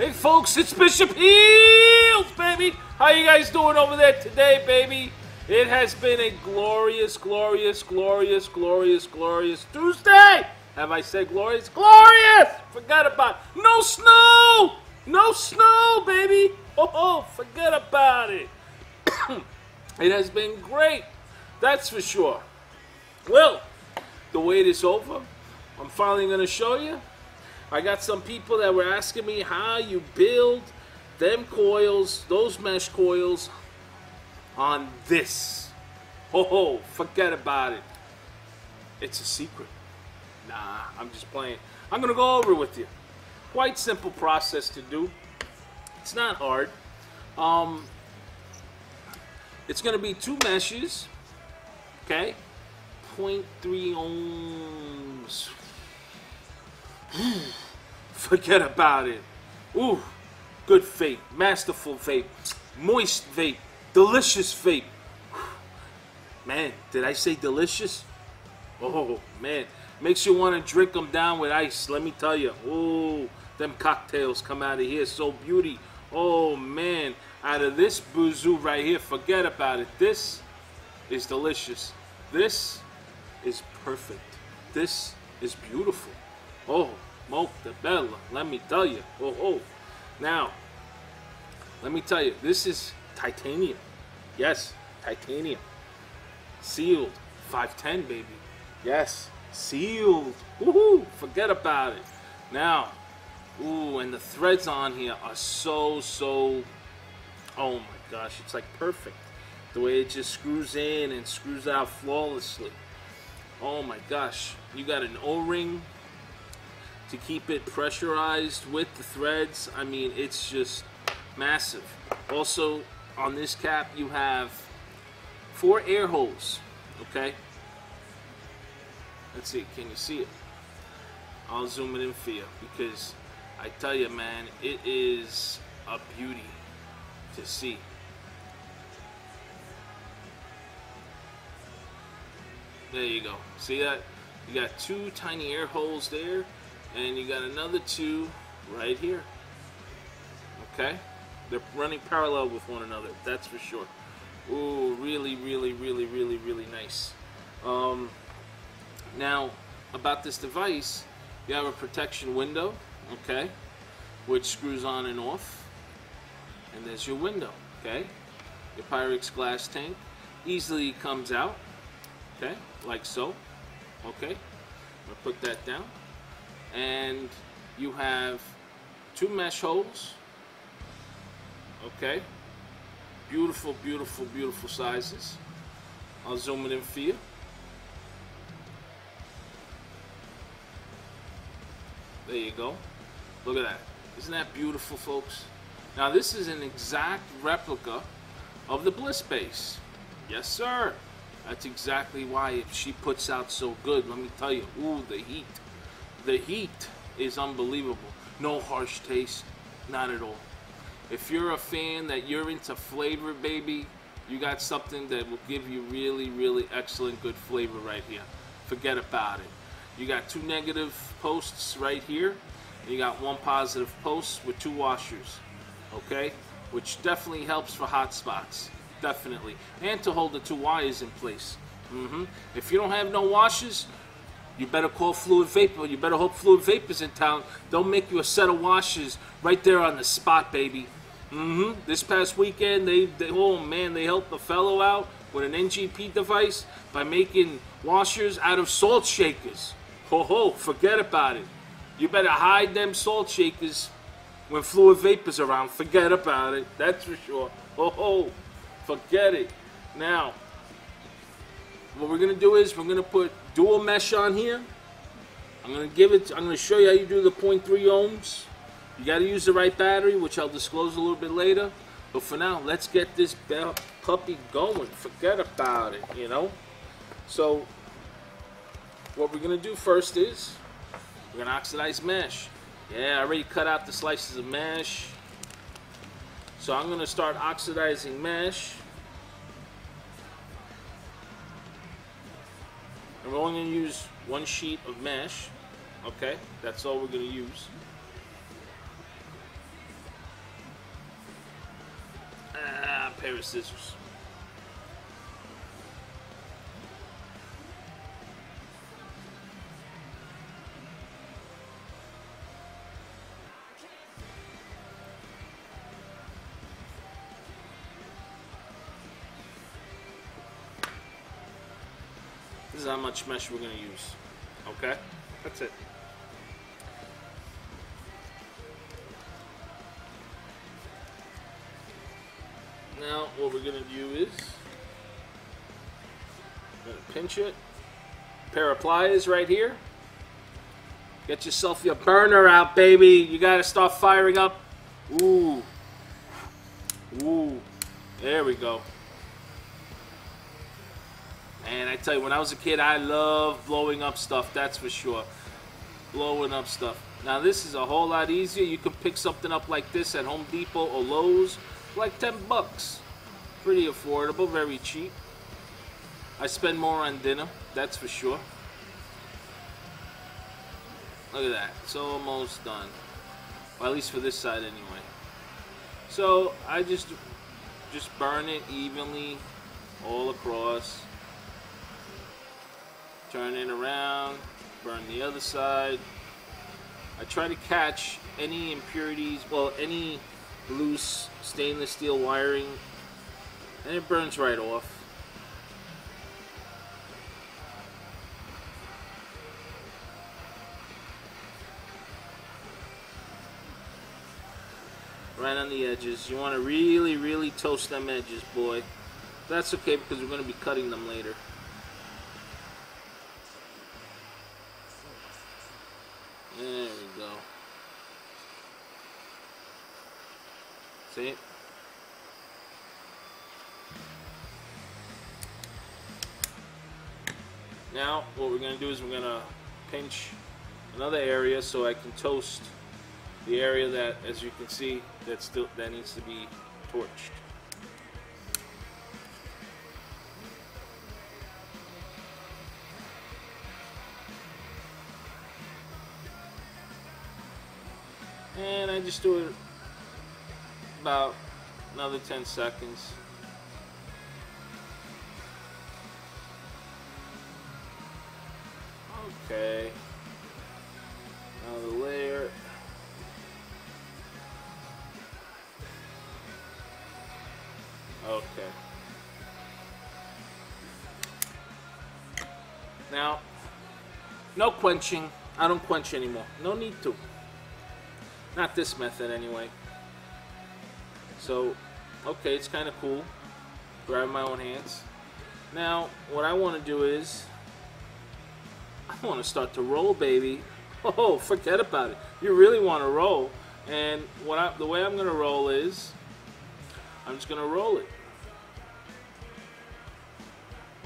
Hey folks, it's Bishopheals, baby! How you guys doing over there today, baby? It has been a glorious, glorious, glorious, glorious, glorious Tuesday! Have I said glorious? Glorious! Forget about it. No snow! No snow, baby! Oh, forget about it. It has been great. That's for sure. Well, the wait is over. I'm finally going to show you. I got some people that were asking me how you build them coils, those mesh coils, on this. Oh, forget about it. It's a secret. Nah, I'm just playing. I'm going to go over it with you. Quite simple process to do. It's not hard. It's going to be two meshes. Okay? 0.3 ohms. Forget about it. Ooh, good vape, masterful vape, moist vape, delicious vape. Man, did I say delicious? Oh man, makes you want to drink them down with ice. Let me tell you. Oh, them cocktails come out of here so beauty. Oh man, out of this boozoo right here, forget about it. This is delicious. This is perfect. This is beautiful. Oh, molto bella, let me tell you. Oh. Now, let me tell you, this is titanium. Yes, titanium. Sealed. 510, baby. Yes, sealed. Woohoo! Forget about it. Now, ooh, and the threads on here are so, oh my gosh, it's like perfect. The way it just screws in and screws out flawlessly. Oh my gosh, you got an O-ring to keep it pressurized with the threads. I mean, it's just massive. Also, on this cap, you have 4 air holes. Okay? Let's see, can you see it? I'll zoom it in for you because I tell you, man, it is a beauty to see. There you go. See that? You got 2 tiny air holes there. And you got another 2 right here. Okay? They're running parallel with one another, that's for sure. Ooh, really, really, really, really, really nice. Now, about this device, you have a protection window, okay? Which screws on and off. And there's your window, okay? Your Pyrex glass tank easily comes out, okay? Like so, okay? I'm gonna put that down. And you have 2 mesh holes. Okay. Beautiful, beautiful, beautiful sizes. I'll zoom it in for you. There you go. Look at that. Isn't that beautiful, folks? Now this is an exact replica of the Bliss base. Yes, sir. That's exactly why she puts out so good. Let me tell you. Ooh, the heat. The heat is unbelievable. No harsh taste, not at all. If you're a fan that you're into flavor, baby, you got something that will give you really, really excellent good flavor right here. Forget about it. You got 2 negative posts right here, and you got 1 positive post with 2 washers, okay? Which definitely helps for hot spots, definitely. And to hold the 2 wires in place. If you don't have no washers, you better call Fluid Vapor. You better hope Fluid Vapor's in town. They'll make you a set of washers right there on the spot, baby. This past weekend, oh man, they helped the fellow out with an NGP device by making washers out of salt shakers. Ho, forget about it. You better hide them salt shakers when Fluid Vapor's around. Forget about it. That's for sure. Ho, forget it. Now, what we're gonna do is we're gonna put dual mesh on here. I'm gonna show you how you do the 0.3 ohms. You gotta use the right battery, which I'll disclose a little bit later. But for now, let's get this puppy going. Forget about it, you know? So, what we're gonna do first is we're gonna oxidize mesh. Yeah, I already cut out the slices of mesh. So I'm gonna start oxidizing mesh. And we're only going to use 1 sheet of mesh. Okay, that's all we're going to use. pair of scissors. This is how much mesh we're going to use. Okay? That's it. Now, what we're going to do is we're going to pinch it. Pair of pliers right here. Get yourself your burner out, baby. You got to start firing up. Ooh. Ooh. There we go. And I tell you, when I was a kid, I loved blowing up stuff, that's for sure. Blowing up stuff. Now this is a whole lot easier. You can pick something up like this at Home Depot or Lowe's for like 10 bucks. Pretty affordable, very cheap. I spend more on dinner, that's for sure. Look at that, it's almost done. Well, at least for this side anyway. So I just burn it evenly all across. Turn it around, burn the other side. I try to catch any impurities, well, any loose stainless steel wiring, and it burns right off. Right on the edges. You want to really, really toast them edges, boy. That's okay because we're going to be cutting them later. There we go. See? Now, what we're going to do is we're going to pinch another area so I can toast the area that, as you can see, that needs to be torched. And I just do it about another 10 seconds. Okay. Another layer. Okay. Now, no quenching. I don't quench anymore. No need to. Not this method anyway. So, okay, it's kind of cool. Grab my own hands. Now, what I want to do is, I want to start to roll, baby. Oh, forget about it. You really want to roll. And the way I'm going to roll is, I'm just going to roll it.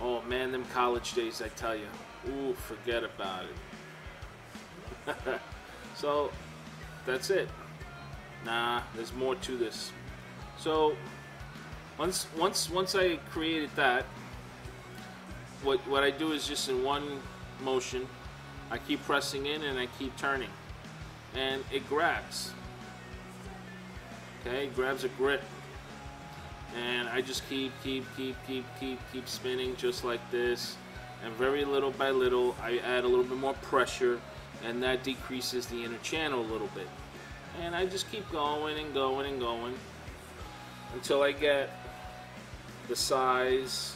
Oh man, them college days, I tell you. Ooh, forget about it. So, that's it. Nah, there's more to this. So, once I created that, what I do is just in one motion, I keep pressing in and I keep turning, and it grabs. Okay, it grabs a grip, and I just keep spinning just like this, and very little by little I add a little bit more pressure, and that decreases the inner channel a little bit. And I just keep going and going and going until I get the size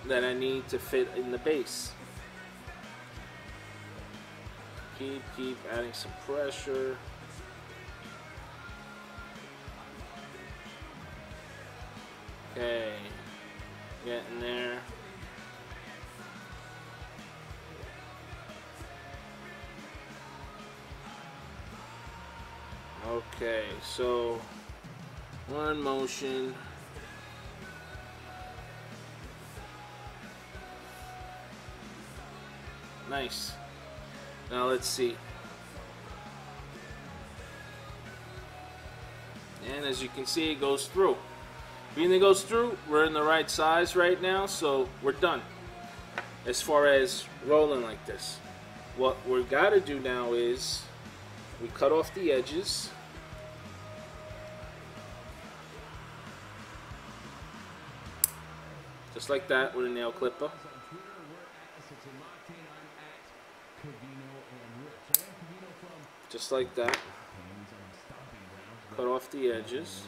that I need to fit in the base. Keep adding some pressure. Okay, getting there. Okay, so one motion. Nice. Now let's see. And as you can see, it goes through. Being it goes through, we're in the right size right now, so we're done. As far as rolling like this. What we've got to do now is we cut off the edges. just like that with a nail clipper. Just like that. Cut off the edges.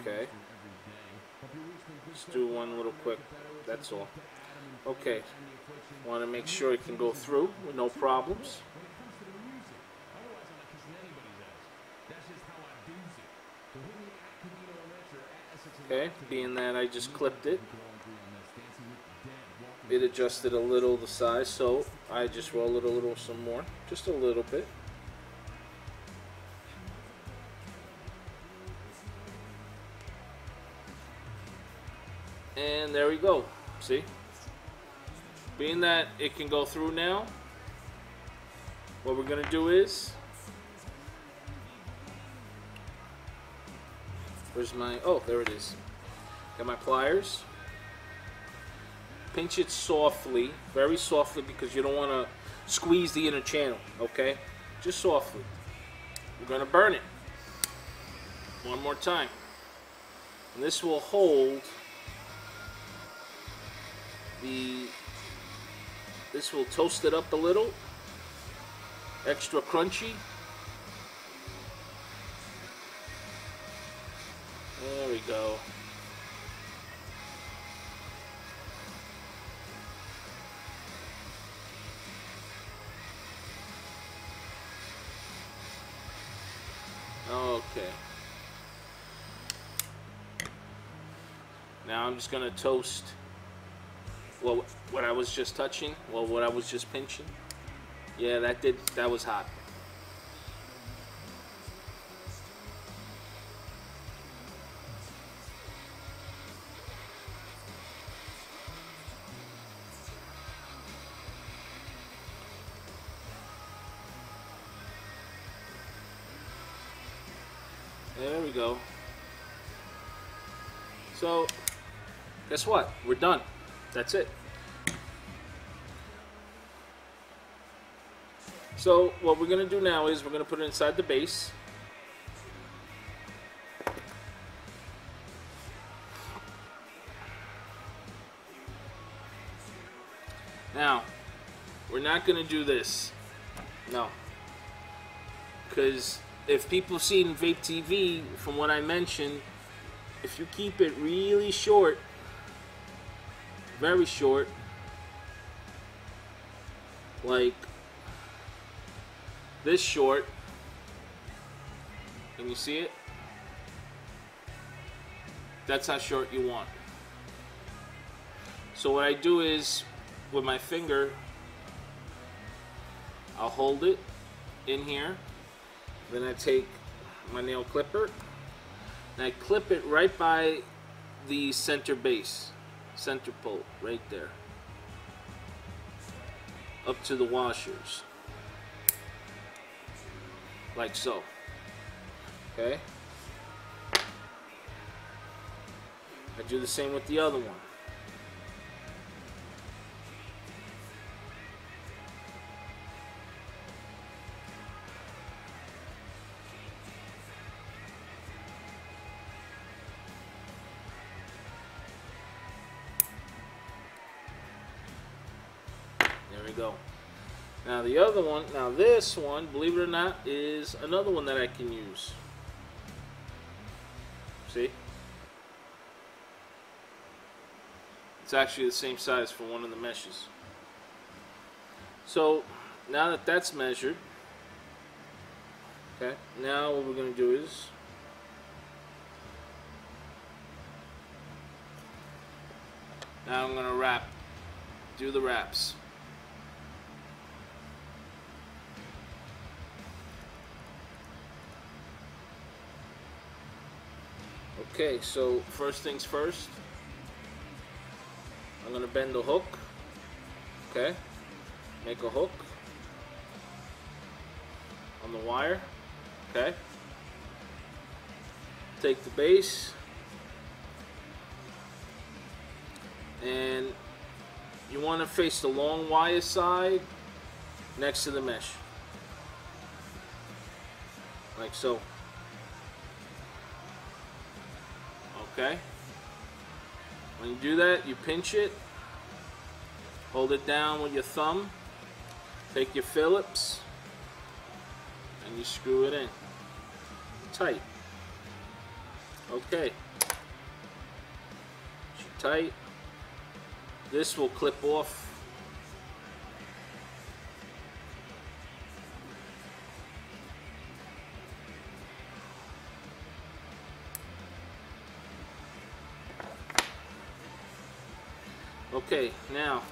Okay. Just do one little quick, that's all. Okay. Want to make sure it can go through with no problems. Okay, being that I just clipped it, it adjusted a little the size, so I just roll it a little some more, just a little bit. And there we go. See? Being that it can go through now, what we're going to do is, where's my, oh, there it is. Got my pliers. Pinch it softly, very softly, because you don't want to squeeze the inner channel, okay? Just softly. We're going to burn it. One more time. And this will hold the, this will toast it up a little, extra crunchy. There we go. Okay. Now I'm just going to toast, well, what I was just touching, well, what I was just pinching. Yeah, that was hot. There we go. So, guess what? We're done. That's it. So, what we're going to do now is we're going to put it inside the base. Now, we're not going to do this. No. Because if people see in Vape TV, from what I mentioned, if you keep it really short, very short, like this short, can you see it? That's how short you want. So what I do is, with my finger, I'll hold it in here. Then I take my nail clipper and I clip it right by the center base, center pole, right there, up to the washers, like so. Okay. I do the same with the other one. There we go. Now the other one, now this one, believe it or not, is another one that I can use. See? It's actually the same size for one of the meshes. So now that that's measured, okay, now what we're going to do is now I'm going to wrap, do the wraps. Okay, so first things first, I'm going to bend the hook, okay, make a hook on the wire, okay, take the base, and you want to face the long wire side next to the mesh, like so. Okay? When you do that, you pinch it, hold it down with your thumb, take your Phillips, and you screw it in tight. Okay. Tight. This will clip off. Okay, now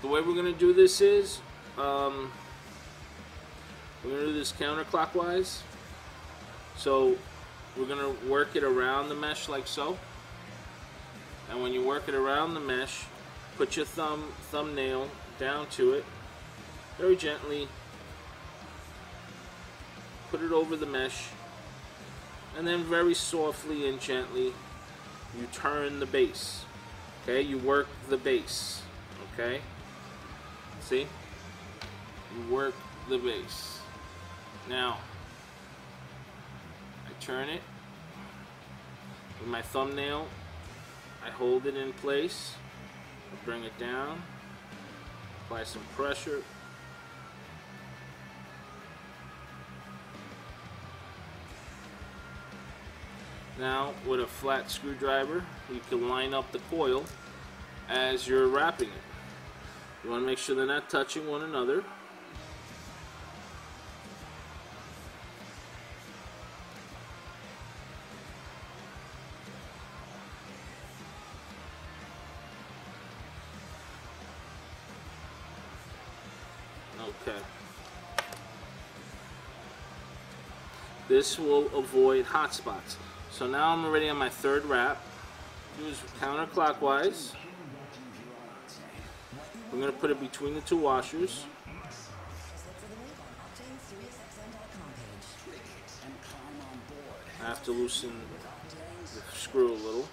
the way we're going to do this is we're going to do this counterclockwise. So we're going to work it around the mesh like so. And when you work it around the mesh, put your thumbnail down to it very gently. Put it over the mesh, and then very softly and gently you turn the base. Okay, you work the base. Okay, see? You work the base. Now, I turn it with my thumbnail. I hold it in place, I bring it down, apply some pressure. Now, with a flat screwdriver, you can line up the coil as you're wrapping it. You want to make sure they're not touching one another. Okay. This will avoid hot spots. So now I'm already on my third wrap. Use counterclockwise. I'm going to put it between the two washers. I have to loosen the screw a little.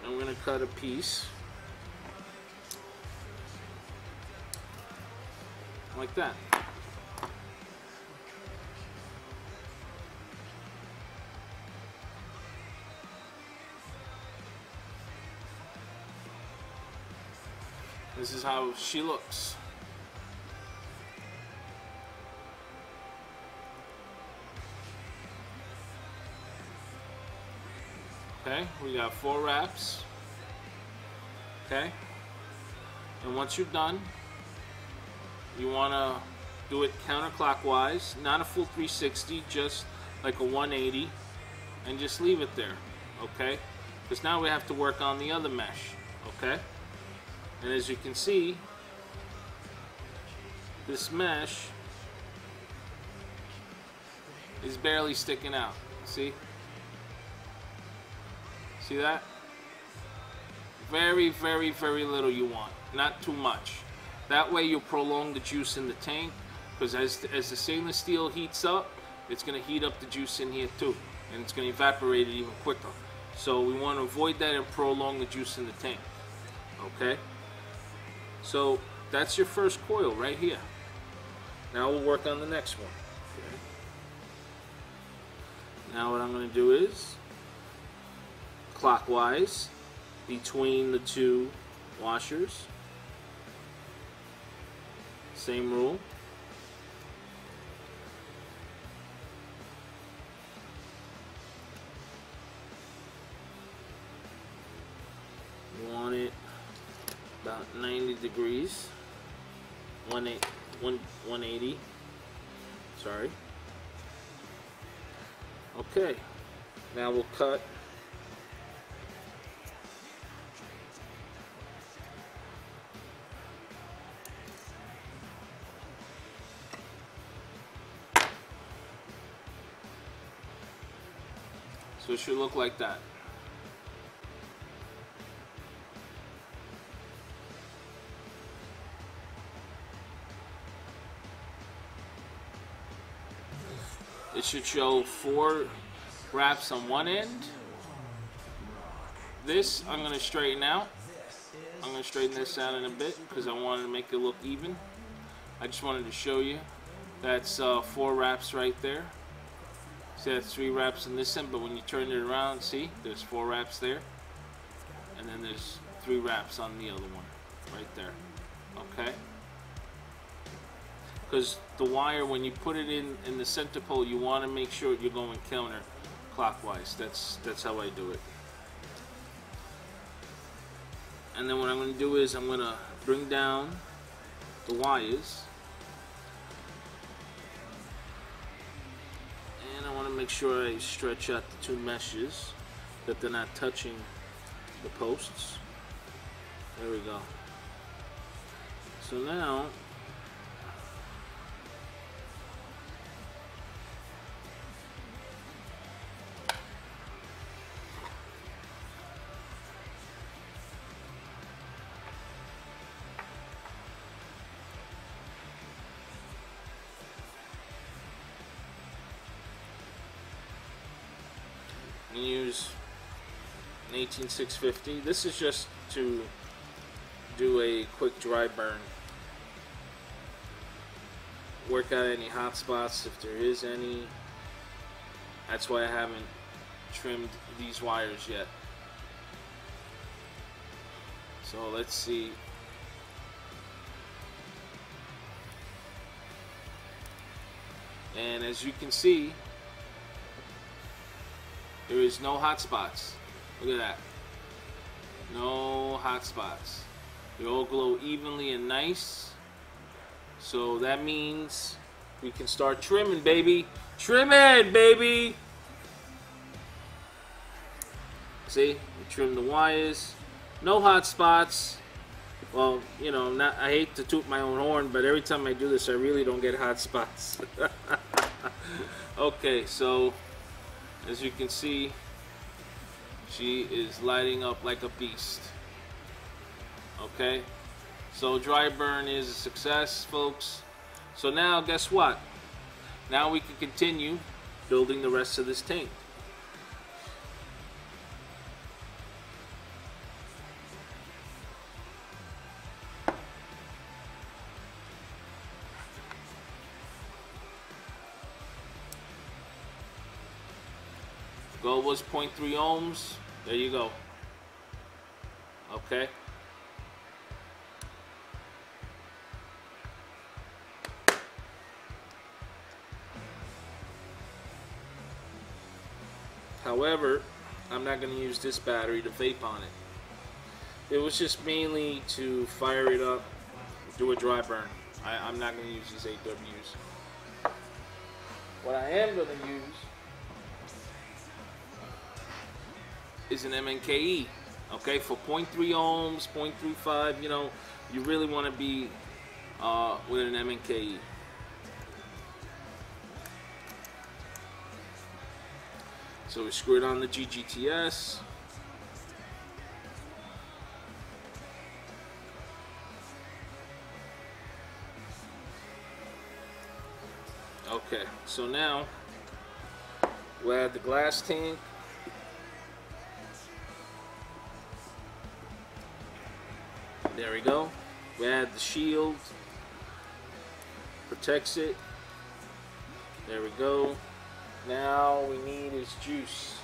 I'm going to cut a piece like that. This is how she looks. Okay, we got 4 wraps. Okay, and once you're done, you want to do it counterclockwise, not a full 360, just like a 180, and just leave it there. Okay, because now we have to work on the other mesh. Okay, and as you can see, this mesh is barely sticking out. See? See that? Very, very, very little you want. Not too much. That way you prolong the juice in the tank, because as the stainless steel heats up, it's going to heat up the juice in here too, and it's going to evaporate it even quicker. So we want to avoid that and prolong the juice in the tank. Okay? So that's your first coil right here. Now we'll work on the next one. Okay. Now what I'm going to do is clockwise between the two washers. Same rule. You want it about 90 degrees. 180. Sorry. Okay. Now we'll cut . So it should look like that. It should show 4 wraps on one end. This I'm going to straighten out. I'm going to straighten this out in a bit because I wanted to make it look even. I just wanted to show you. That's 4 wraps right there. See, that's 3 wraps in this end, but when you turn it around, see, there's 4 wraps there. And then there's 3 wraps on the other one, right there. Okay? Because the wire, when you put it in the center pole, you want to make sure you're going counterclockwise. That's how I do it. And then what I'm going to do is I'm going to bring down the wires. And I want to make sure I stretch out the 2 meshes, that they're not touching the posts. There we go. So now I'm going to use an 18650. This is just to do a quick dry burn. Work out any hot spots if there is any. That's why I haven't trimmed these wires yet. So let's see. And as you can see, there is no hot spots. Look at that. No hot spots. They all glow evenly and nice. So that means we can start trimming, baby. Trimming, baby. See, we trim the wires. No hot spots. Well, you know, I hate to toot my own horn, but every time I do this, I really don't get hot spots. Okay, so as you can see, she is lighting up like a beast. Okay, so dry burn is a success, folks. So now guess what? Now we can continue building the rest of this tank. Goal was 0.3 ohms. There you go. Okay. However, I'm not going to use this battery to vape on it. It was just mainly to fire it up, do a dry burn. I'm not going to use these AWs. What I am going to use is an MNKE, okay, for 0.3 ohms, 0.35, you know, you really want to be with an MNKE. So we screw it on the GGTS. Okay, so now we'll add the glass tank. There we go. We add the shield. Protects it. There we go. Now we need is juice.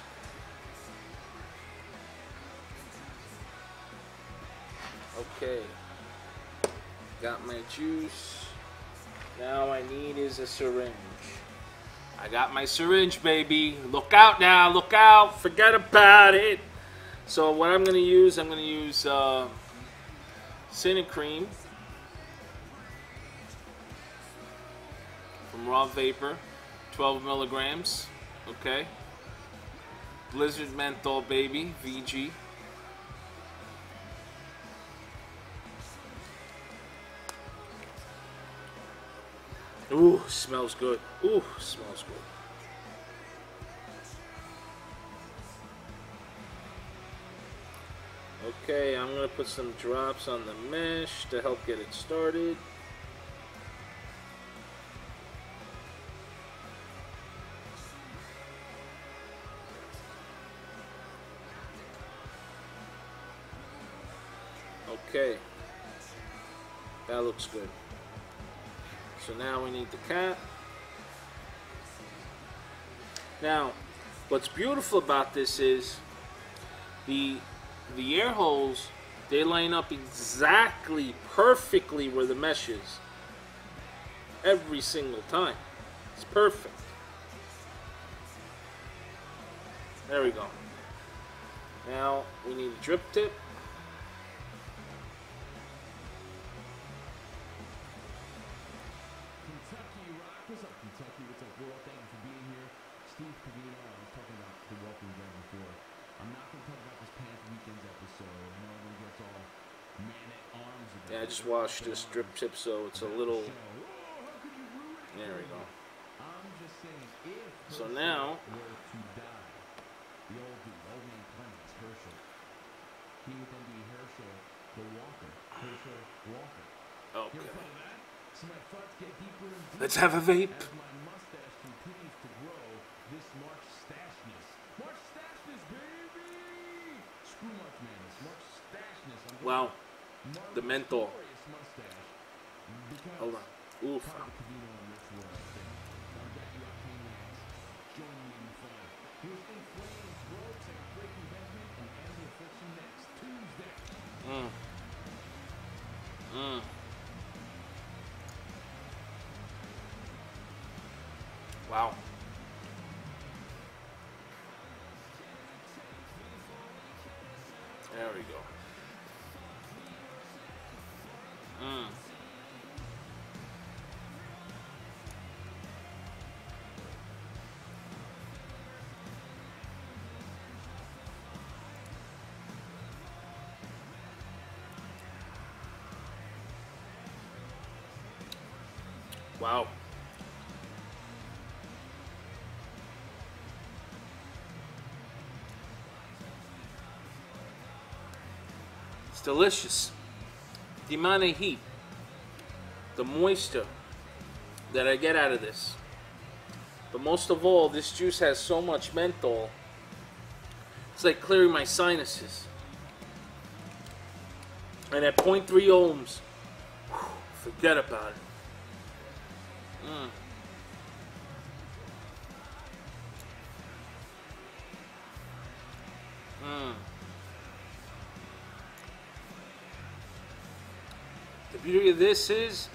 Okay. Got my juice. Now I need is a syringe. I got my syringe, baby. Look out now. Look out. Forget about it. So what I'm going to use, Cinnamon Cream from Raw Vapor, 12 milligrams, okay. Blizzard Menthol, baby, VG. Ooh, smells good. Ooh, smells good. Okay, I'm going to put some drops on the mesh to help get it started. Okay. That looks good. So now we need the cap. Now, what's beautiful about this is the air holes, they line up exactly perfectly where the mesh is. Every single time. It's perfect. There we go. Now we need a drip tip. Yeah, I just washed this drip tip so it's a little. There we go. So now. Okay. Let's have a vape. Wow. The menthol. Hold on. Oof. Wow. There we go. Wow. It's delicious. The amount of heat, the moisture that I get out of this. But most of all, this juice has so much menthol. It's like clearing my sinuses. And at 0.3 ohms, forget about it. The beauty of this is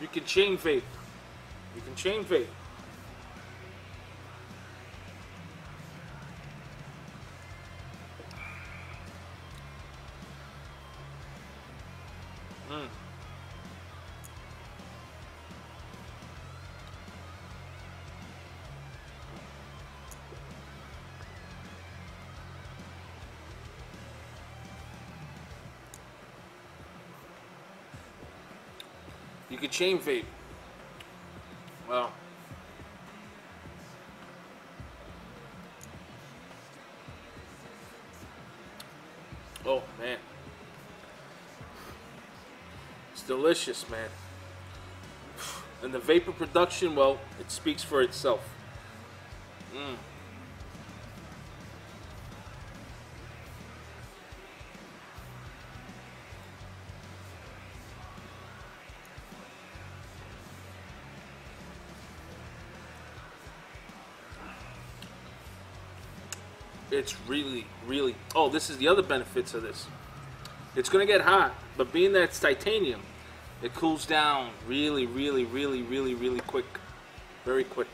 you can chain vape. You can chain vape. You can chain vape. Wow. Oh, man. It's delicious, man. And the vapor production, well, it speaks for itself. It's really, really... Oh, this is the other benefits of this. It's going to get hot, but being that it's titanium, it cools down really, really, really, really, really quick. Very quick.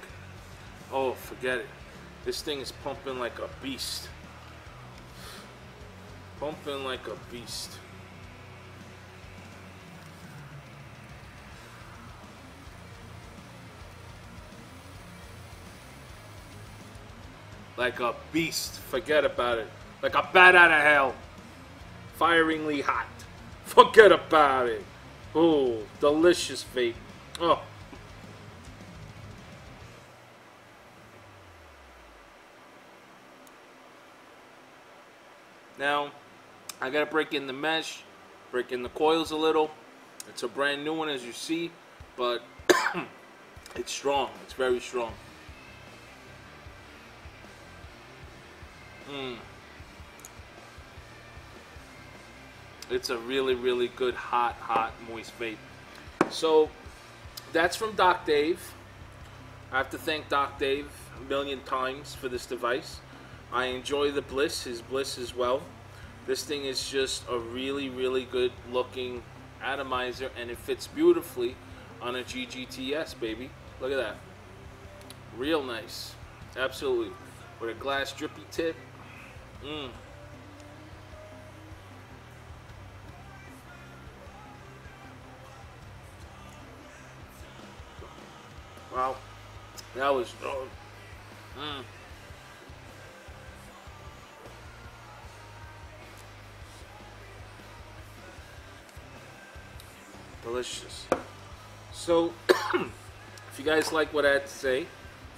Oh, forget it. This thing is pumping like a beast. Pumping like a beast. Like a beast. Forget about it. Like a bat out of hell. Firingly hot. Forget about it. Oh, delicious vape. Oh. Now, I gotta break in the mesh, break in the coils a little. It's a brand new one, as you see, but it's strong. It's very strong. It's a really, really good, hot, moist vape. So that's from Doc Dave. I have to thank Doc Dave a million times for this device. I enjoy the Bliss, his Bliss as well. This thing is just a really, really good looking atomizer, and it fits beautifully on a GGTS, baby. Look at that. Real nice. Absolutely. With a glass drippy tip. Wow. That was... delicious. So, if you guys like what I had to say,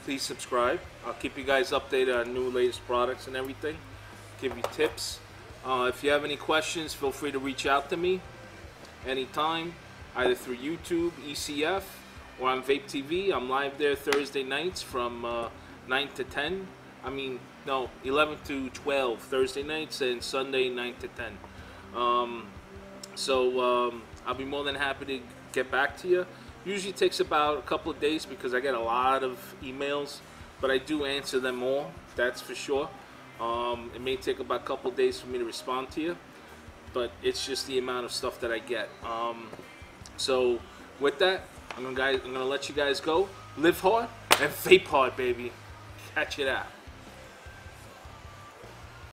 please subscribe. I'll keep you guys updated on new latest products and everything. Give you tips. If you have any questions, feel free to reach out to me anytime, either through YouTube, ECF, or on Vape TV. I'm live there Thursday nights from 9 to 10. I mean, no, 11 to 12 Thursday nights, and Sunday 9 to 10. I'll be more than happy to get back to you. Usually takes about a couple of days because I get a lot of emails, but I do answer them all, that's for sure. It may take about a couple of days for me to respond to you, but it's just the amount of stuff that I get. So with that, I'm gonna let you guys go. Live hard and vape hard, baby. Catch it out.